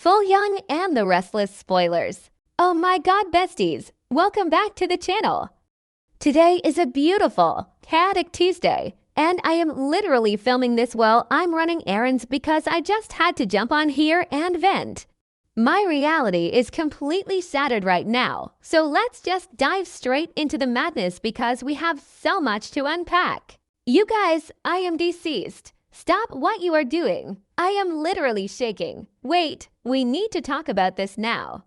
Full Young and the Restless spoilers. Oh my god, besties! Welcome back to the channel! Today is a beautiful, chaotic Tuesday, and I am literally filming this while I'm running errands because I just had to jump on here and vent. My reality is completely shattered right now, so let's just dive straight into the madness because we have so much to unpack. You guys, I am deceased. Stop what you are doing. I am literally shaking. Wait, we need to talk about this now.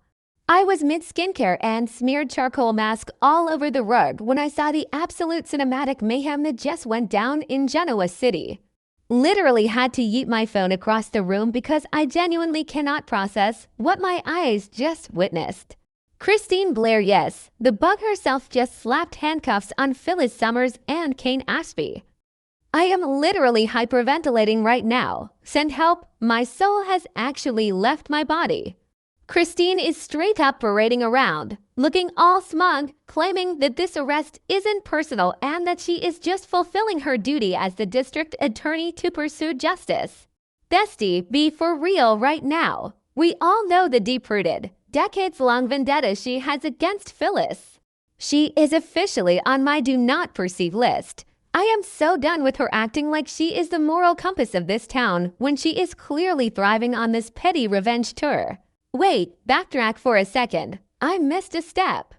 I was mid-skincare and smeared charcoal mask all over the rug when I saw the absolute cinematic mayhem that just went down in Genoa City. Literally had to yeet my phone across the room because I genuinely cannot process what my eyes just witnessed. Christine Blair, yes, the bug herself, just slapped handcuffs on Phyllis Summers and Kane Ashby. I am literally hyperventilating right now. Send help, my soul has actually left my body. Christine is straight up parading around, looking all smug, claiming that this arrest isn't personal and that she is just fulfilling her duty as the district attorney to pursue justice. Bestie, be for real right now. We all know the deep-rooted, decades-long vendetta she has against Phyllis. She is officially on my do not perceive list. I am so done with her acting like she is the moral compass of this town when she is clearly thriving on this petty revenge tour. Wait, backtrack for a second. I missed a step.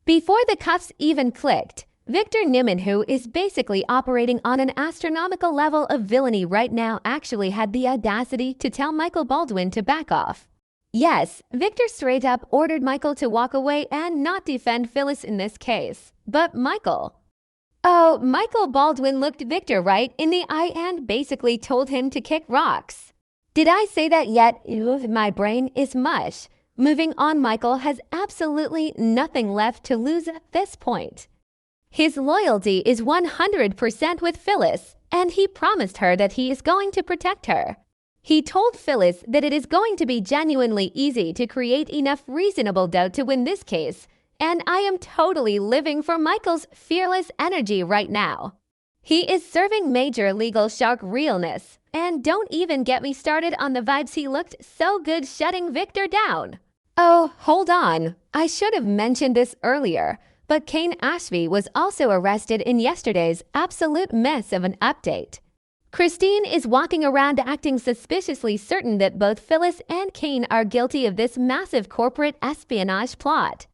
Before the cuffs even clicked, Victor Newman, who is basically operating on an astronomical level of villainy right now, actually had the audacity to tell Michael Baldwin to back off. Yes, Victor straight up ordered Michael to walk away and not defend Phyllis in this case. But Michael Baldwin looked Victor right in the eye and basically told him to kick rocks. Did I say that yet? Ew, my brain is mush. Moving on, Michael has absolutely nothing left to lose at this point. His loyalty is 100% with Phyllis, and he promised her that he is going to protect her. He told Phyllis that it is going to be genuinely easy to create enough reasonable doubt to win this case, and I am totally living for Michael's fearless energy right now. He is serving major legal shark realness, and don't even get me started on the vibes he looked so good shutting Victor down. Oh, hold on. I should have mentioned this earlier, but Kane Ashby was also arrested in yesterday's absolute mess of an update. Christine is walking around acting suspiciously certain that both Phyllis and Kane are guilty of this massive corporate espionage plot.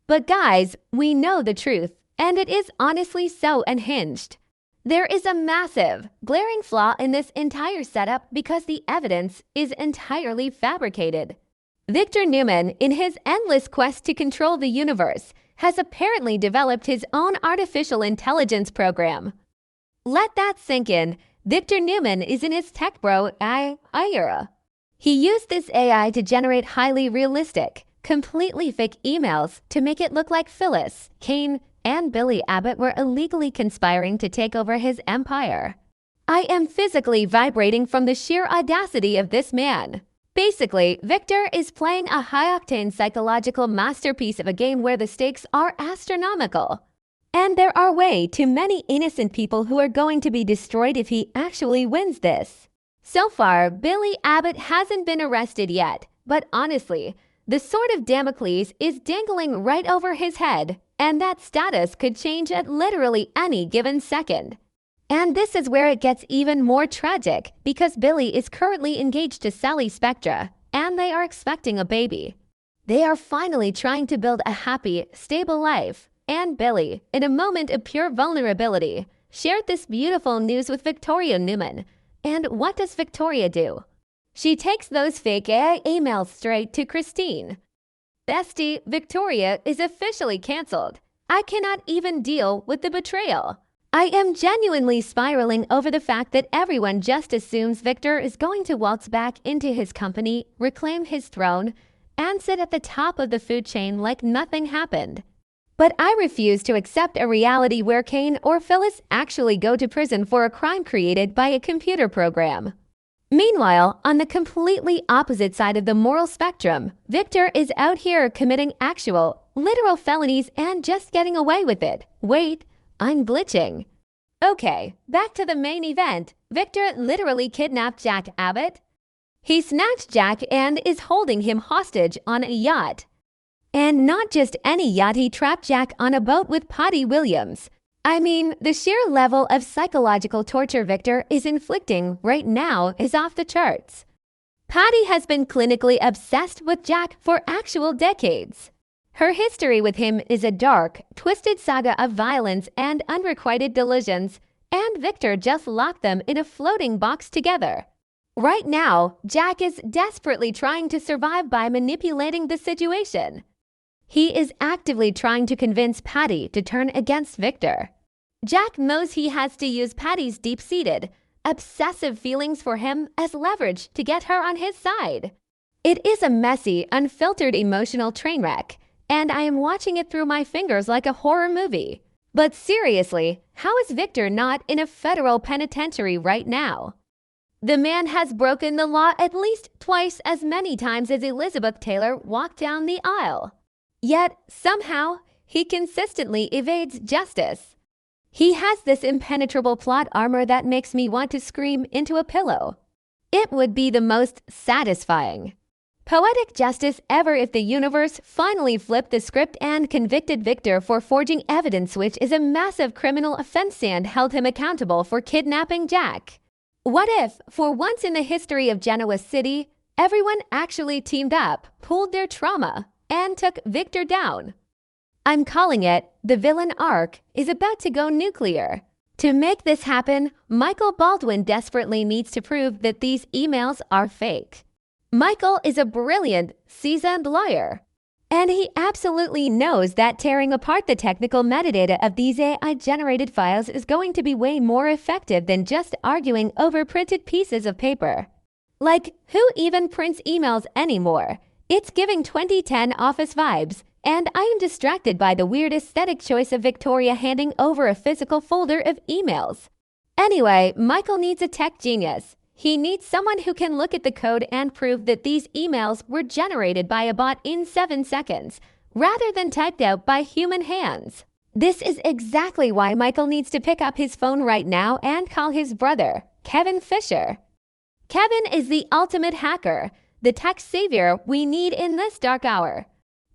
But guys, we know the truth, and it is honestly so unhinged. There is a massive, glaring flaw in this entire setup because the evidence is entirely fabricated. Victor Newman, in his endless quest to control the universe, has apparently developed his own artificial intelligence program. Let that sink in. Victor Newman is in his tech bro era. He used this AI to generate highly realistic, completely fake emails to make it look like Phyllis, Kane, and Billy Abbott were illegally conspiring to take over his empire. I am physically vibrating from the sheer audacity of this man. Basically, Victor is playing a high-octane psychological masterpiece of a game where the stakes are astronomical. And there are way too many innocent people who are going to be destroyed if he actually wins this. So far, Billy Abbott hasn't been arrested yet, but honestly, the sword of Damocles is dangling right over his head, and that status could change at literally any given second. And this is where it gets even more tragic, because Billy is currently engaged to Sally Spectra, and they are expecting a baby. They are finally trying to build a happy, stable life, and Billy, in a moment of pure vulnerability, shared this beautiful news with Victoria Newman. And what does Victoria do? She takes those fake AI emails straight to Christine. Bestie, Victoria is officially canceled. I cannot even deal with the betrayal. I am genuinely spiraling over the fact that everyone just assumes Victor is going to waltz back into his company, reclaim his throne, and sit at the top of the food chain like nothing happened. But I refuse to accept a reality where Kane or Phyllis actually go to prison for a crime created by a computer program. Meanwhile, on the completely opposite side of the moral spectrum, Victor is out here committing actual, literal felonies and just getting away with it. Wait, I'm glitching. Okay, back to the main event. Victor literally kidnapped Jack Abbott. He snatched Jack and is holding him hostage on a yacht. And not just any yacht, he trapped Jack on a boat with Patty Williams. I mean, the sheer level of psychological torture Victor is inflicting right now is off the charts. Patty has been clinically obsessed with Jack for actual decades. Her history with him is a dark, twisted saga of violence and unrequited delusions, and Victor just locked them in a floating box together. Right now, Jack is desperately trying to survive by manipulating the situation. He is actively trying to convince Patty to turn against Victor. Jack knows he has to use Patty's deep-seated, obsessive feelings for him as leverage to get her on his side. It is a messy, unfiltered emotional train wreck, and I am watching it through my fingers like a horror movie. But seriously, how is Victor not in a federal penitentiary right now? The man has broken the law at least twice as many times as Elizabeth Taylor walked down the aisle. Yet, somehow, he consistently evades justice. He has this impenetrable plot armor that makes me want to scream into a pillow. It would be the most satisfying, poetic justice ever if the universe finally flipped the script and convicted Victor for forging evidence, which is a massive criminal offense, and held him accountable for kidnapping Jack. What if, for once in the history of Genoa City, everyone actually teamed up, pooled their trauma, and took Victor down? I'm calling it the villain arc is about to go nuclear. To make this happen, Michael Baldwin desperately needs to prove that these emails are fake. Michael is a brilliant, seasoned lawyer, and he absolutely knows that tearing apart the technical metadata of these AI-generated files is going to be way more effective than just arguing over printed pieces of paper. Like, who even prints emails anymore? It's giving 2010 office vibes, and I am distracted by the weird aesthetic choice of Victoria handing over a physical folder of emails. Anyway, Michael needs a tech genius. He needs someone who can look at the code and prove that these emails were generated by a bot in 7 seconds, rather than typed out by human hands. This is exactly why Michael needs to pick up his phone right now and call his brother, Kevin Fisher. Kevin is the ultimate hacker, the tech savior we need in this dark hour.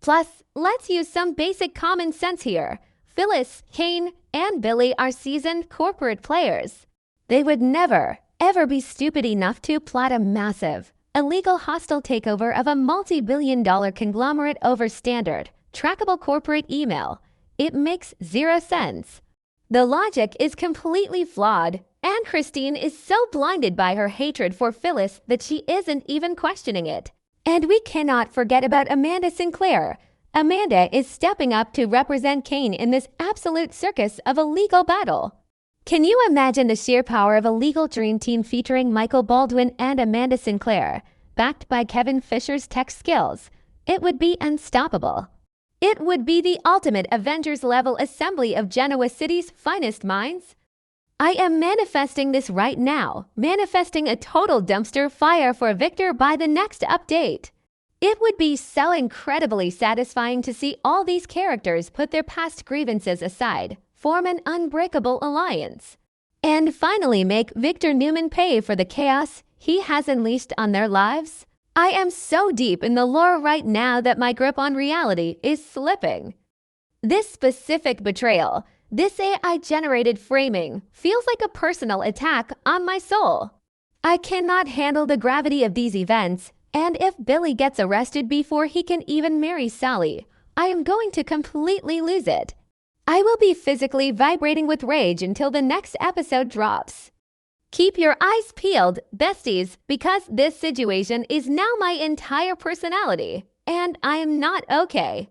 Plus, let's use some basic common sense here. Phyllis, Kane, and Billy are seasoned corporate players. They would never, ever be stupid enough to plot a massive, illegal hostile takeover of a multi-billion-dollar conglomerate over standard, trackable corporate email. It makes zero sense. The logic is completely flawed, and Christine is so blinded by her hatred for Phyllis that she isn't even questioning it. And we cannot forget about Amanda Sinclair. Amanda is stepping up to represent Kane in this absolute circus of a legal battle. Can you imagine the sheer power of a legal dream team featuring Michael Baldwin and Amanda Sinclair, backed by Kevin Fisher's tech skills? It would be unstoppable. It would be the ultimate Avengers-level assembly of Genoa City's finest minds. I am manifesting this right now, manifesting a total dumpster fire for Victor by the next update. It would be so incredibly satisfying to see all these characters put their past grievances aside, form an unbreakable alliance, and finally make Victor Newman pay for the chaos he has unleashed on their lives. I am so deep in the lore right now that my grip on reality is slipping. This specific betrayal, this AI-generated framing, feels like a personal attack on my soul. I cannot handle the gravity of these events, and if Billy gets arrested before he can even marry Sally, I am going to completely lose it. I will be physically vibrating with rage until the next episode drops. Keep your eyes peeled, besties, because this situation is now my entire personality, and I am not okay.